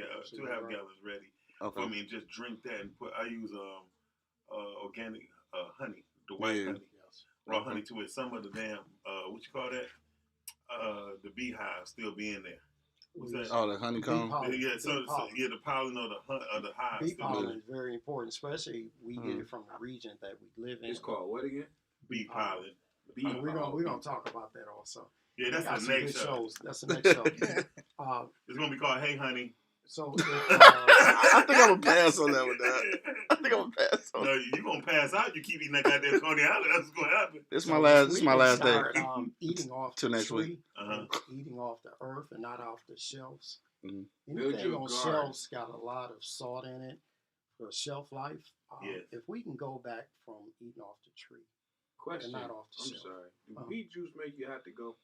gallons ready Okay. for me, and just drink that. And I use organic honey, the white honey, Yes. raw honey to it. Some of the damn what you call that? The beehive still be in there. What's that? Oh, the honeycomb. Bee pollen. Yeah, so Bee pollen. the pollen of the hive. Bee still pollen good. is very important, especially we get it from the region that we live in. It's called what again? Bee pollen. Bee We're pollen. gonna talk about that also. Yeah, We got that's the some next good show. shows. That's the next show. It's gonna be called Hey Honey. So if, I think I'm gonna pass on that with that. I think I'm gonna pass on. No, you gonna pass out. You keep eating that goddamn Coney Island. That's what's gonna happen. This is so my if last. we This is my can last day. start, eating off Till the next tree, week. Uh-huh. eating off the earth and not off the shelves. Mhm. Build Anything your on garden. shelves got a lot of salt in it for shelf life. Yes. If we can go back from eating off the tree Question. and not off the I'm shelf. sorry. Do Uh-huh. beet juice make you have to go?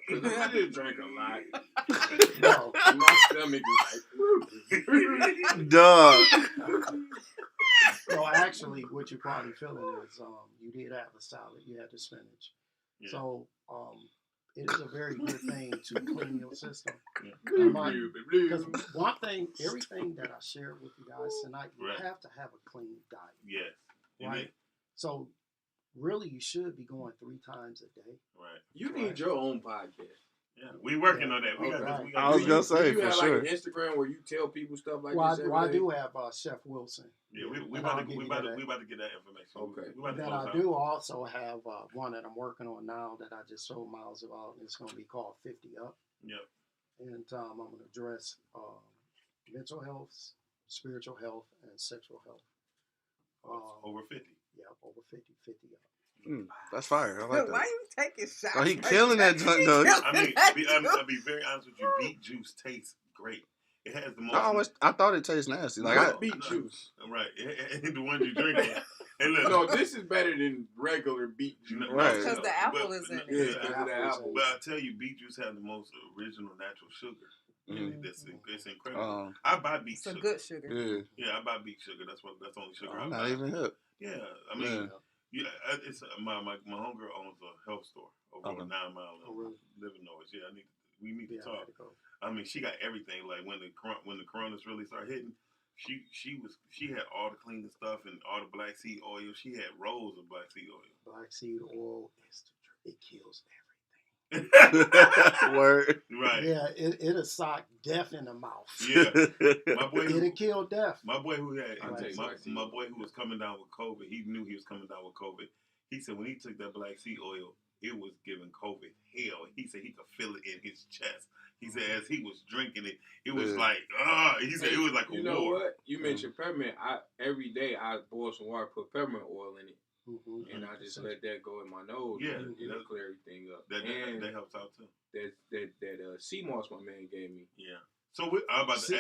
Because I just drank a lot. No. And my stomach is like. Dog. No, actually, what you're probably feeling is you did have a salad, you had the spinach. Yeah. So it is a very good thing to clean your system. Blue. Because one thing, everything that I shared with you guys tonight, you Right. have to have a clean diet, Yes. And right? So really, you should be going 3 times a day. Right. You need your own podcast. Yeah. We working Yeah. on that. We got Okay. this. We I got was this. gonna say, do you for have sure. like an Instagram where you tell people stuff like Well, this I every day? do have Chef Wilson. Yeah, we And about I'll to give we you about to that. we about to get that information. Okay. We about to Then close I out. do also have one that I'm working on now that I just told Miles about, and it's going to be called 50 Up. Yep. And I'm going to address mental health, spiritual health, and sexual health. Over 50. Yeah, over 50 up. That's fire. I like Why that. you taking shots? Oh, he like killing that joint, though. I mean, that I'll be very honest with you. Beet juice tastes great. It has the most. I thought it tastes nasty. Like What I, beet juice? Right. The one you drinking. Hey, look. No, this is better than regular beet juice. No, Right. Because the apple but- is in it. Yeah, The because of the apples apple. But I tell you, beet juice has the most original natural sugar. Mhm. It's incredible. um, I buy beet It's a sugar. good sugar. yeah. Yeah, I buy beet sugar. That's the only sugar I I'm buy. not even hip. Yeah, I mean, Yeah. it's my homegirl owns a health store over Okay. on 9 Mile Oh, really? Living Noise. Yeah, we need Yeah, to I talk. had to go. I mean, she got everything. Like when the coronas really started hitting, she had all the cleaning stuff and all the black seed oil. She had rolls of black seed oil. Black seed oil, it kills Word. Right. everything. Yeah, it'll sock death in the mouth. Yeah. My boy. It'll kill death. My boy who had I'll take black my seed boy who was coming down with COVID, he knew he was coming down with COVID. He said when he took that black seed oil, it was giving COVID hell. He said he could feel it in his chest. He said as he was drinking it, it was like, he said it was like a war. You know what? You mentioned peppermint. Every day I boil some water, put peppermint oil in it, and I just let that go in my nose. Yeah, and it'll clear everything up. That helps out too. That sea moss my man gave me. Yeah. So I'm about to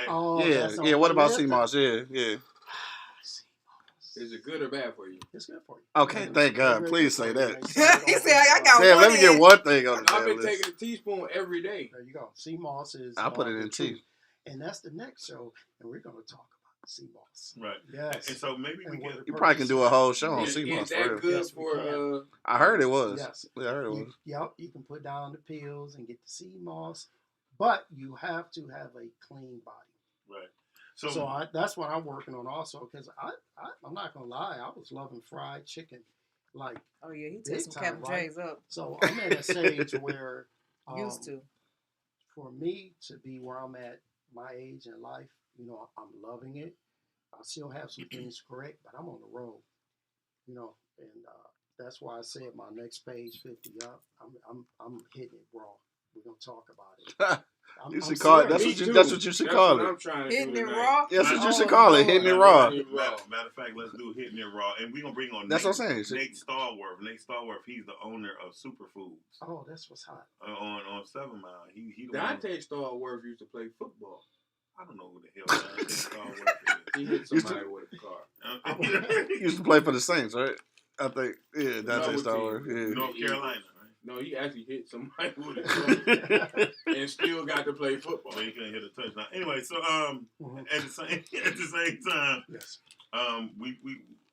ask. Yeah. What about sea moss? Yeah. Is it good or bad for you? It's good for you. Okay, thank God. Please say that. He said, I got Damn, one let me get one thing on the I've been list. taking a teaspoon every day. There you go. Sea moss is. I'll put it in tea. And that's the next show, and we're going to talk about sea moss. Right. Yes. And so maybe we can. You probably can do a whole show on sea moss. Is that good Yes, we for? can. I heard it was. Yes. Yeah, I heard it was. Yep. You can put down the pills and get the sea moss, but you have to have a clean body. Right. So that's what I'm working on also, because I'm not gonna lie, I was loving fried chicken, like. Oh yeah, he big took some time, Captain J's up. So I'm at a stage where Used to. for me to be where I'm at my age in life, I'm loving it. I still have some things to correct, but I'm on the road, and that's why I said my next page 50 up. I'm hitting it raw. We're gonna talk about it. You should call it. That's what you should call it. I'm trying to Hitting it do raw. That's what you should call it. Hitting it raw. Matter of fact, let's do hitting it raw, and we're gonna bring on. That's what I'm saying. Nate Starworth. Nate Starworth. He's the owner of Superfoods. Oh, that's what's hot. On 7 Mile. He Dante Starworth used to play football. I don't know who the hell Dante Starworth is. He hit somebody with a car. He used to play for the Saints, right? I think. Yeah, Dante No, Starworth. Yeah. North Carolina. No, he actually hit somebody with a car and still got to play football. Well, he couldn't hit a touchdown. Anyway, so at the same time, Yes. we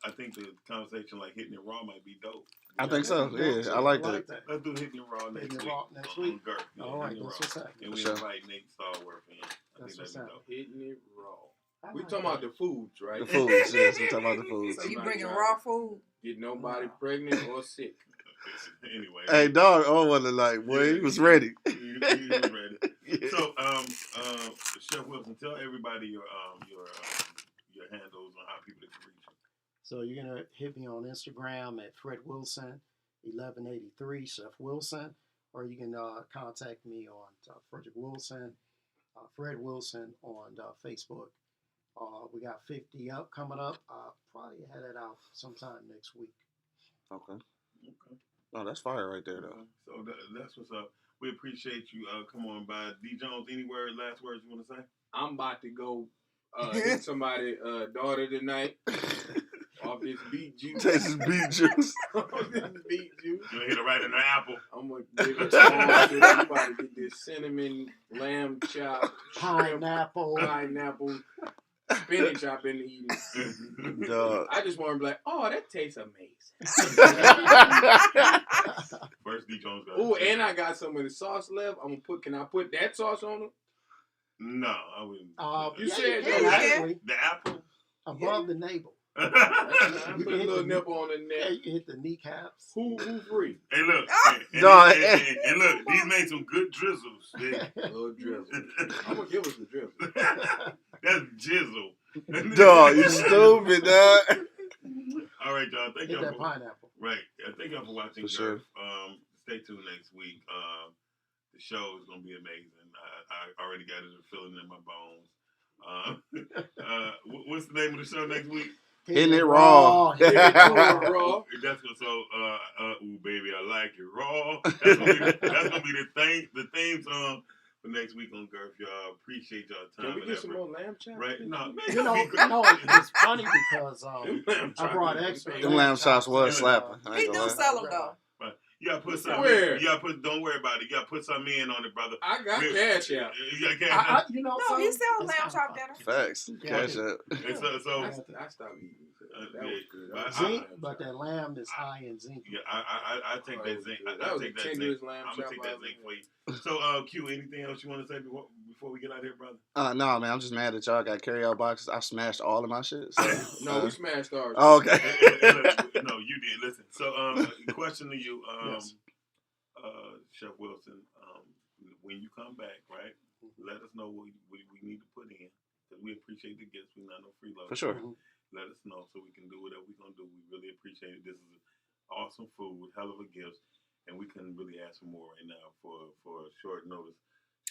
I think the conversation like hitting it raw might be dope. I think so. Yeah, I like that. Let's do hitting it raw next week. Next week. On Girth. Yeah, All right, Hitting It that's Raw. what's happening. And we Sure. invite Nate Starworth in. I That's think what's that'd be dope. Hitting it raw. I We like talking that. about the foods, right? The foods, yes. We're talking about the foods. So you bringing raw food? Get nobody pregnant or sick. Anyway. Hey, dog, I wasn't like, boy, he was ready. You was ready. Yeah. So, Chef Wilson, tell everybody your handles on how people can reach you. So you're gonna hit me on Instagram at Fred Wilson 1183 Chef Wilson, or you can contact me on Frederick Wilson, Fred Wilson on Facebook. We got 50 up coming up. I'll probably have it out sometime next week. Okay. Oh, that's fire right there, though. So that's what's up. We appreciate you. Come on by. D Jones, any last words you want to say? I'm about to go hit somebody's daughter tonight off this beet juice. Taste this beet juice. Off this beet juice. You gonna hit it right in the apple. I'm gonna give it all to you. I'm about to get this cinnamon, lamb chop, Pineapple. spinach I've been eating. Dog. I just want to be like, oh, that tastes amazing. First D Jones got. Oh, and I got some of the sauce left. Can I put that sauce on it? No, I wouldn't. You said yeah, actually, the apple. above the navel. I You put can a hit little the- nipple on the Yeah, neck. you hit the kneecaps. Who free? Hey, look. Dog. And look, these made some good drizzles. Little drizzle. I'm gonna give us the drizzle. That's jizzle. Dog, you stupid, dog. All right, y'all. Thank Hit y'all that for pineapple. right. Thank y'all for watching. For sure. Stay tuned next week. The show is gonna be amazing. I already got it feeling in my bones. What's the name of the show next week? Hitting it raw. Hitting it raw. That's gonna ooh baby, I like it raw. That's gonna be the theme song for next week on Girth. Y'all appreciate y'all time. Can we and get some effort. more lamb chops? Right? No, It's funny because I brought extra. Them lamb chops was Yeah. slapping. I He ain't do gonna lie. sell them though. You gotta put something. Where? You gotta put. Don't worry about it. You gotta put something in on it, brother. I got Yeah. cash out. You got cash out. No, so he sells it's lamb kinda chop fun. dinner. Facts. Yeah. Cash up. And so I stopped eating. That yeah, was good. but That was Zinc, lamb but chop. that lamb is high in zinc. yeah, I take Oh, that zinc. that I was take the that zinc. tenderest lamb I'm gonna chop take that I've zinc ever for you. So, Q, anything else you want to say before we get out of here, brother? No, man, I'm just mad that y'all got carryout boxes. I smashed all of my shit. So, No, we smashed ours. oh, okay. No, you did. Listen. So, question to you, Yes. Chef Wilson. When you come back, right? Let us know what we need to put in because we appreciate the gifts. We're not no freeloaders. For sure. Let us know so we can do whatever we're gonna do. We really appreciate it. This is awesome food, hell of a gift. and we couldn't really ask for more right now for a short notice.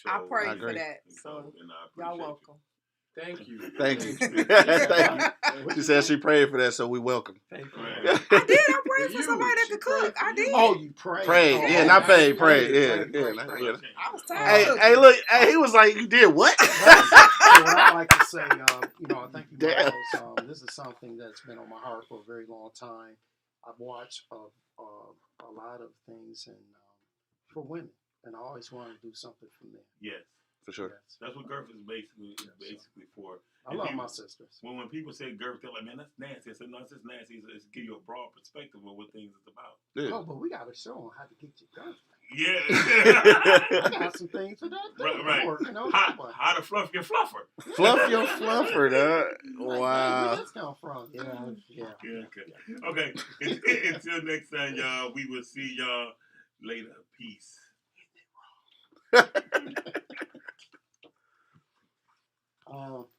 I show. prayed I for agree. that. And So and I y'all appreciate welcome. Thank you. Thank you. Thank you. She said she prayed for that, so we welcome. Thank you. Right. I did. I For prayed for you. somebody that She could prayed cook. for I you. did. Oh, you prayed. Prayed, Oh, yeah, not paid, prayed. prayed, yeah, Right, yeah, right, yeah. right. you. I was Oh. tired of Hey, cooking. look, hey, he was like, you did what? So what I like to say, I thank you, Damn. Miles. This is something that's been on my heart for a very long time. I've watched a lot of things for women, and I always wanted to do something for men. Yes, For sure. Yes. that's what Girth is basically for. I And love people- my sisters. When people say Girth, they're like, man, that's nasty. I said, no, it's just nasty. It's give you a broad perspective of what things is about. Yeah. Oh, but we got to show them how to get your girlfriend. Yeah. I got some things for that. Too. Right. I'm working on that one. How to fluff your fluffer. Fluff your fluffer, dog. Like, Wow. where this come from? Yeah. Okay. Until next time, y'all. We will see y'all later. Peace.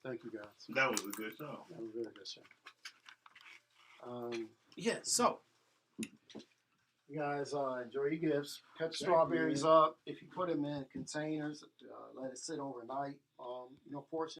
Thank you, guys. That was a good show. That was a very good show. Yeah, so you guys enjoy your gifts. Cut the strawberries up. If you put them in containers, let it sit overnight. Fortunately,